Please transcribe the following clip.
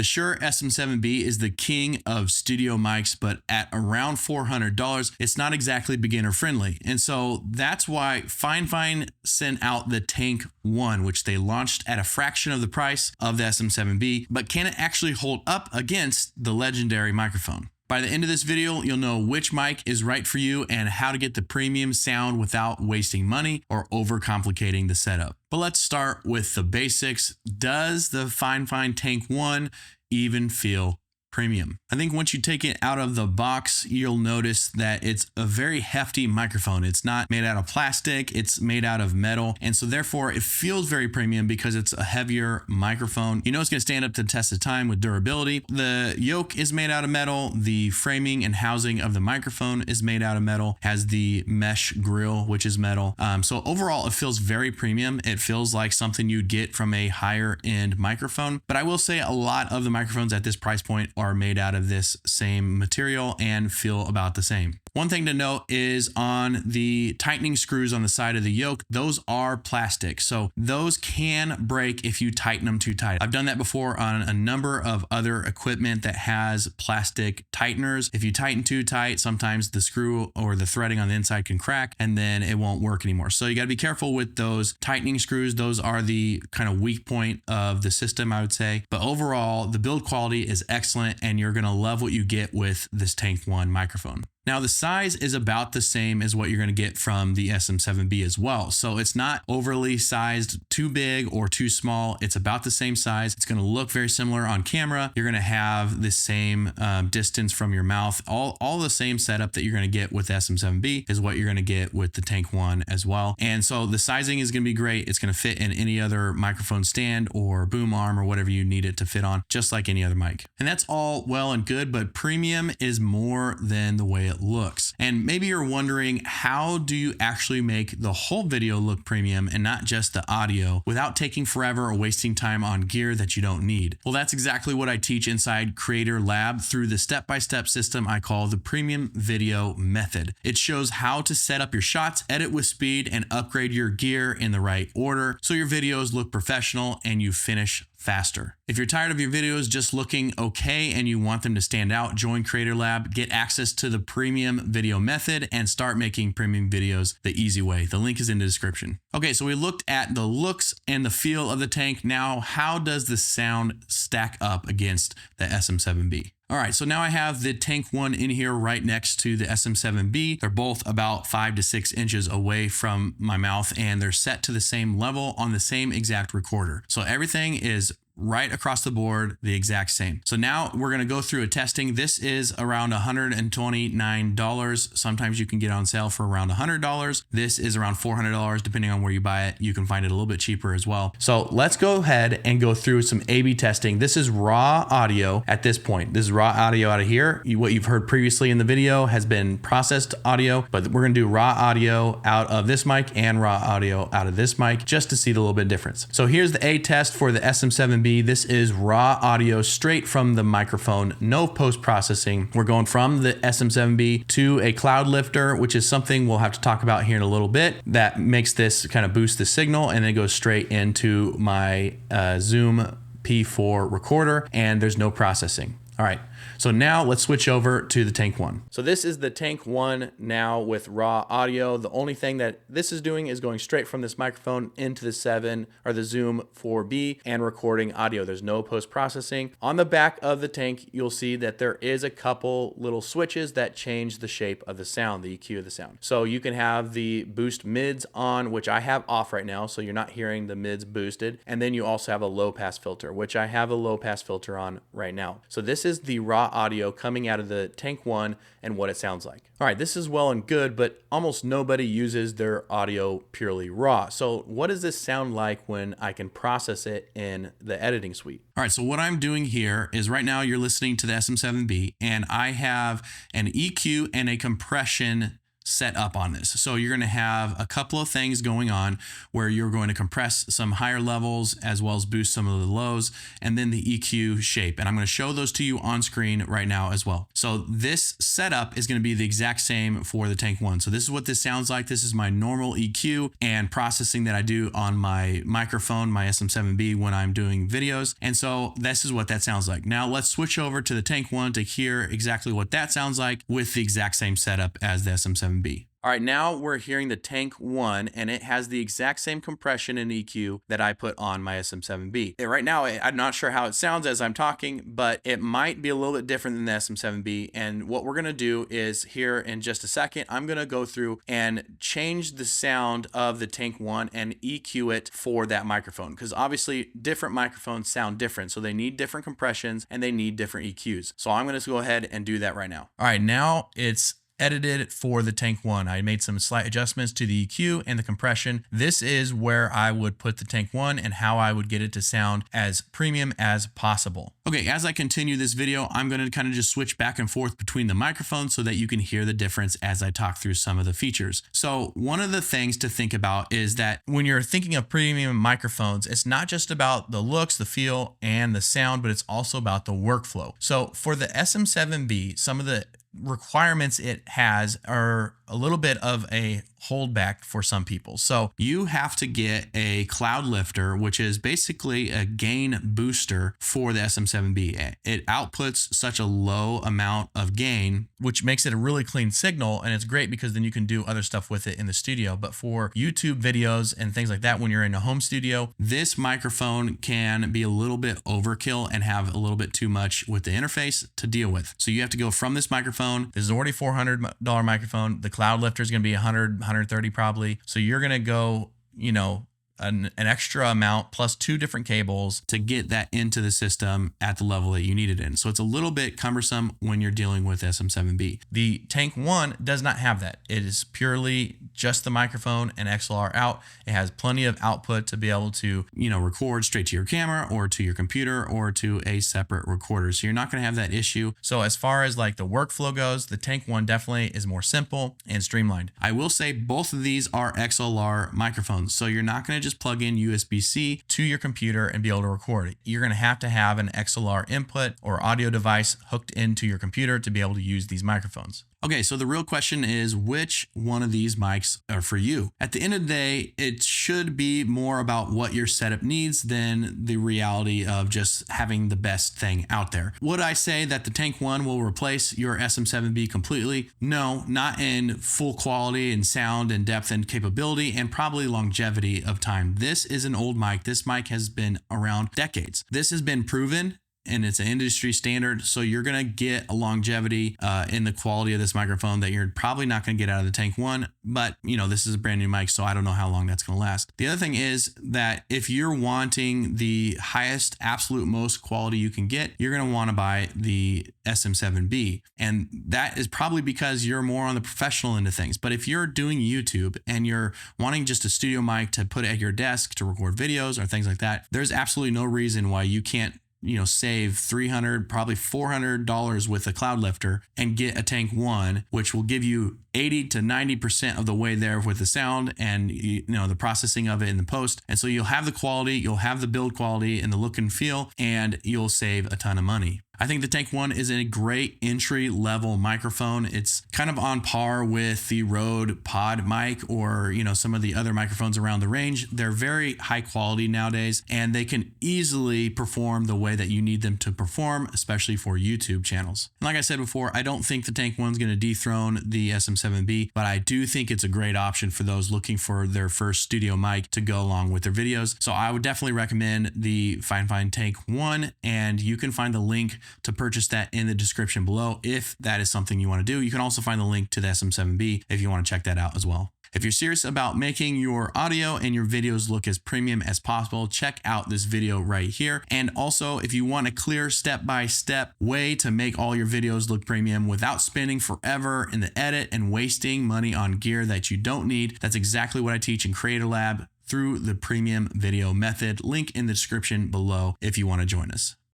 The Shure SM7B is the king of studio mics, but at around $400, it's not exactly beginner friendly. And so that's why Fine sent out the Tank 1, which they launched at a fraction of the price of the SM7B, but can it actually hold up against the legendary microphone? By the end of this video, you'll know which mic is right for you and how to get the premium sound without wasting money or overcomplicating the setup. But let's start with the basics. Does the Fine Tank 1 even feel premium? I think once you take it out of the box, you'll notice that it's a very hefty microphone. It's not made out of plastic, it's made out of metal. And so therefore it feels very premium because it's a heavier microphone. You know it's gonna stand up to the test of time with durability. The yoke is made out of metal. The framing and housing of the microphone is made out of metal, has the mesh grill, which is metal. So overall it feels very premium. It feels like something you'd get from a higher end microphone. But I will say a lot of the microphones at this price point are made out of this same material and feel about the same. One thing to note is on the tightening screws on the side of the yoke, those are plastic. So those can break if you tighten them too tight. I've done that before on a number of other equipment that has plastic tighteners. If you tighten too tight, sometimes the screw or the threading on the inside can crack and then it won't work anymore. So you got to be careful with those tightening screws. Those are the kind of weak point of the system, I would say. But overall, the build quality is excellent and you're going to love what you get with this Tank 1 microphone. Now the size is about the same as what you're going to get from the SM7B as well. So it's not overly sized too big or too small. It's about the same size. It's going to look very similar on camera. You're going to have the same distance from your mouth. All the same setup that you're going to get with SM7B is what you're going to get with the Tank 1 as well. And so the sizing is going to be great. It's going to fit in any other microphone stand or boom arm or whatever you need it to fit on, just like any other mic. And that's all well and good, but premium is more than the way it looks. And maybe you're wondering, how do you actually make the whole video look premium and not just the audio without taking forever or wasting time on gear that you don't need? Well, that's exactly what I teach inside Creator Lab through the step-by-step system I call the Premium Video Method. It shows how to set up your shots, edit with speed, and upgrade your gear in the right order so your videos look professional and you finish faster. If you're tired of your videos just looking okay and you want them to stand out, join Creator Lab, get access to the Premium Video Method, and start making premium videos the easy way. The link is in the description. Okay, so we looked at the looks and the feel of the tank. Now, how does the sound stack up against the SM7B? All right, so now I have the Tank 1 in here right next to the SM7B. They're both about 5 to 6 inches away from my mouth and they're set to the same level on the same exact recorder. So everything is right across the board, the exact same. So now we're gonna go through a testing. This is around $129. Sometimes you can get on sale for around $100. This is around $400, depending on where you buy it. You can find it a little bit cheaper as well. So let's go ahead and go through some A/B testing. This is raw audio at this point. This is raw audio out of here. What you've heard previously in the video has been processed audio, but we're gonna do raw audio out of this mic and raw audio out of this mic just to see the little bit difference. So here's the A test for the SM7B. This is raw audio straight from the microphone, no post-processing. We're going from the SM7B to a cloud lifter, which is something we'll have to talk about here in a little bit, that makes this kind of boost the signal, and then goes straight into my Zoom P4 recorder, and there's no processing. All right, so now let's switch over to the Tank 1. So this is the Tank 1 now with raw audio. The only thing that this is doing is going straight from this microphone into the 7 or the Zoom 4B and recording audio. There's no post-processing. On the back of the tank, you'll see that there is a couple little switches that change the shape of the sound, the EQ of the sound. So you can have the boost mids on, which I have off right now, so you're not hearing the mids boosted. And then you also have a low pass filter, which I have a low pass filter on right now. So this is the raw audio coming out of the Tank 1 and what it sounds like. All right, this is well and good, but almost nobody uses their audio purely raw. So what does this sound like when I can process it in the editing suite? All right, so what I'm doing here is right now you're listening to the SM7B and I have an EQ and a compression set up on this. So you're going to have a couple of things going on where you're going to compress some higher levels as well as boost some of the lows, and then the EQ shape. And I'm going to show those to you on screen right now as well. So this setup is going to be the exact same for the Tank 1. So this is what this sounds like. This is my normal EQ and processing that I do on my microphone, my SM7B, when I'm doing videos. And so this is what that sounds like. Now let's switch over to the Tank 1 to hear exactly what that sounds like with the exact same setup as the SM7B. All right, now we're hearing the Tank 1, and it has the exact same compression and EQ that I put on my SM7B. And right now, I'm not sure how it sounds as I'm talking, but it might be a little bit different than the SM7B. And what we're gonna do is here in just a second, I'm gonna go through and change the sound of the Tank 1 and EQ it for that microphone, because obviously different microphones sound different. So they need different compressions and they need different EQs. So I'm gonna go ahead and do that right now. All right, now it's edited for the Tank 1. I made some slight adjustments to the EQ and the compression. This is where I would put the Tank 1 and how I would get it to sound as premium as possible. Okay, as I continue this video, I'm going to kind of just switch back and forth between the microphones so that you can hear the difference as I talk through some of the features. So one of the things to think about is that when you're thinking of premium microphones, it's not just about the looks, the feel, and the sound, but it's also about the workflow. So for the SM7B, some of the requirements it has are a little bit of a holdback for some people. So you have to get a cloud lifter, which is basically a gain booster for the SM7B. It outputs such a low amount of gain, which makes it a really clean signal. And it's great because then you can do other stuff with it in the studio. But for YouTube videos and things like that, when you're in a home studio, this microphone can be a little bit overkill and have a little bit too much with the interface to deal with. So you have to go from this microphone. This is already $400 microphone. The cloud lifter is going to be 100, 130 probably. So you're going to go, you know, an extra amount plus 2 different cables to get that into the system at the level that you need it in. So it's a little bit cumbersome when you're dealing with SM7B. The Tank 1 does not have that. It is purely just the microphone and XLR out. It has plenty of output to be able to, you know, record straight to your camera or to your computer or to a separate recorder. So you're not going to have that issue. So as far as like the workflow goes, the Tank 1 definitely is more simple and streamlined. I will say both of these are XLR microphones. So you're not going to just plug in USB-C to your computer and be able to record it. You're going to have an XLR input or audio device hooked into your computer to be able to use these microphones. Okay, so the real question is, which one of these mics are for you? At the end of the day, it should be more about what your setup needs than the reality of just having the best thing out there. Would I say that the Tank 1 will replace your SM7B completely? No, not in full quality and sound and depth and capability and probably longevity of time. This is an old mic. This mic has been around decades. This has been proven, and it's an industry standard. So you're going to get a longevity in the quality of this microphone that you're probably not going to get out of the Tank 1. But, you know, this is a brand new mic, so I don't know how long that's going to last. The other thing is that if you're wanting the highest, absolute most quality you can get, you're going to want to buy the SM7B. And that is probably because you're more on the professional end of things. But if you're doing YouTube and you're wanting just a studio mic to put at your desk to record videos or things like that, there's absolutely no reason why you can't, you know, save $300, probably $400 with a cloud lifter and get a Tank 1, which will give you 80 to 90% of the way there with the sound and, you know, the processing of it in the post. And so you'll have the quality, you'll have the build quality and the look and feel, and you'll save a ton of money. I think the Tank 1 is a great entry level microphone. It's kind of on par with the Rode Pod mic or, you know, some of the other microphones around the range. They're very high quality nowadays, and they can easily perform the way that you need them to perform, especially for YouTube channels. And like I said before, I don't think the Tank 1 is going to dethrone the SM7B, but I do think it's a great option for those looking for their first studio mic to go along with their videos. So I would definitely recommend the Fine Tank 1, and you can find the link to purchase that in the description below if that is something you want to do. You can also find the link to the SM7B if you want to check that out as well. If you're serious about making your audio and your videos look as premium as possible, check out this video right here. And also, if you want a clear step-by-step way to make all your videos look premium without spending forever in the edit and wasting money on gear that you don't need, that's exactly what I teach in Creator Lab through the premium video method. Link in the description below if you want to join us.